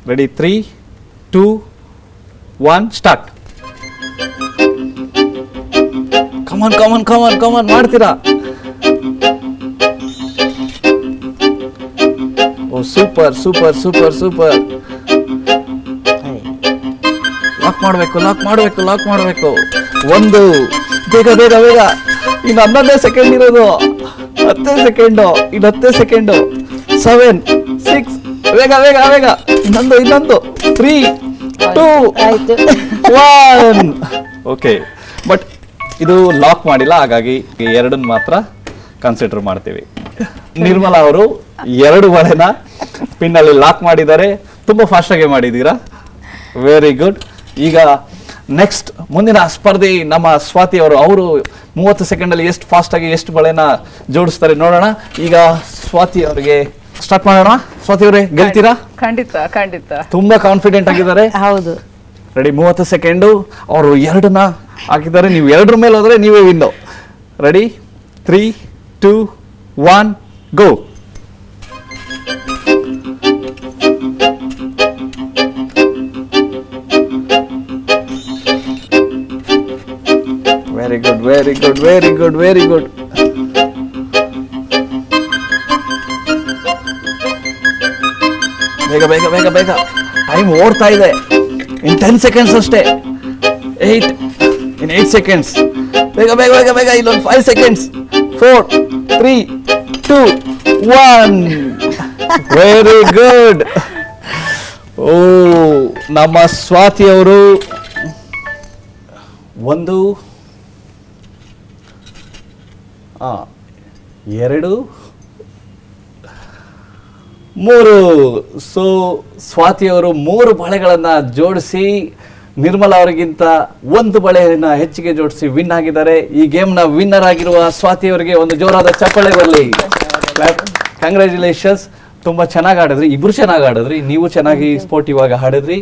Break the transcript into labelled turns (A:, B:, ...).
A: Ready 3, 2, 1 start. ಕಮಾನ್ ಮಾಡ್ತೀರಾ? ಓ super. Lock ಮಾಡಬೇಕು. 1 ಬೇಗ ಇನ್ನು 11 ಸೆಕೆಂಡ್ ಇರೋದು. 10 ಸೆಕೆಂಡು, ಇನ್ನು 10 ಸೆಕೆಂಡು. 7, 6 ಬೇಗ ಇನ್ನೊಂದು 3, 2, 1. ಓಕೆ, ಬಟ್ ಇದು ಲಾಕ್ ಮಾಡಿಲ್ಲ, ಹಾಗಾಗಿ 2 ಮಾತ್ರ ಕನ್ಸಿಡರ್ ಮಾಡ್ತೀವಿ. ನಿರ್ಮಲಾ ಅವರು 2 ಬಳೆನ ಪಿನ್ನಲ್ಲಿ ಲಾಕ್ ಮಾಡಿದ್ದಾರೆ. ತುಂಬಾ ಫಾಸ್ಟ್ ಆಗಿ ಮಾಡಿದ್ದೀರಾ, ವೆರಿ ಗುಡ್. ಈಗ ನೆಕ್ಸ್ಟ್ ಮುಂದಿನ ಸ್ಪರ್ಧಿ ನಮ್ಮ ಸ್ವಾತಿ ಅವರು 30 ಸೆಕೆಂಡ್ ಅಲ್ಲಿ ಎಷ್ಟು ಫಾಸ್ಟ್ ಆಗಿ ಎಷ್ಟು ಬಳೆನ ಜೋಡಿಸ್ತಾರೆ ನೋಡೋಣ. ಈಗ ಸ್ವಾತಿ ಅವರಿಗೆ ಸ್ಟಾರ್ಟ್ ಮಾಡೋಣ. ಸ್ವಾತಿ ಅವರೇ, ಗೆಲ್ತೀರಾ?
B: ಖಂಡಿತ
A: ತುಂಬಾ ಕಾನ್ಫಿಡೆಂಟ್ ಆಗಿದ್ದಾರೆ.
B: ಹೌದು.
A: Ready, 30 second. ಅವರು 2ನ ಹಾಕಿದ್ದಾರೆ, ನೀವು 2 ಮೇಲೆ ಹೋದ್ರೆ ನೀವೇ win. Ready, 3, 2, 1 go. Very good. ಬೇಗ ಟೈಮ್ ಓಡ್ತಾ ಇದೆ. ಇನ್ 10 ಸೆಕೆಂಡ್ಸ್ ಅಷ್ಟೇ. 8 ಸೆಕೆಂಡ್ಸ್. ಬೇಗ ಇಲ್ಲೊಂದು 5 ಸೆಕೆಂಡ್ಸ್. 4, 3, 2, 1. Very good. ಓ, ನಮ್ಮ ಸ್ವಾತಿ ಅವರು 1, 2, 3. ಸೊ ಸ್ವಾತಿ ಅವರು 3 ಬಳೆಗಳನ್ನ ಜೋಡಿಸಿ ನಿರ್ಮಲಾ ಅವರಿಗಿಂತ 1 ಬಳೆಯನ್ನ ಹೆಚ್ಚಿಗೆ ಜೋಡಿಸಿ ವಿನ್ ಆಗಿದ್ದಾರೆ. ಈ ಗೇಮ್ ನ ವಿನ್ನರ್ ಆಗಿರುವ ಸ್ವಾತಿ ಅವರಿಗೆ ಒಂದು ಜೋರಾದ ಚಪ್ಪಾಳೆ ಬರಲಿ. ಕಂಗ್ರ್ಯಾಚುಲೇಷನ್ಸ್. ತುಂಬಾ ಚೆನ್ನಾಗಿ ಆಡಿದ್ರಿ, ಇಬ್ರು ಚೆನ್ನಾಗಿ ಆಡಿದ್ರಿ. ನೀವು ಚೆನ್ನಾಗಿ ಸ್ಪೋರ್ಟಿವ್ ಆಗಿ ಆಡಿದ್ರಿ.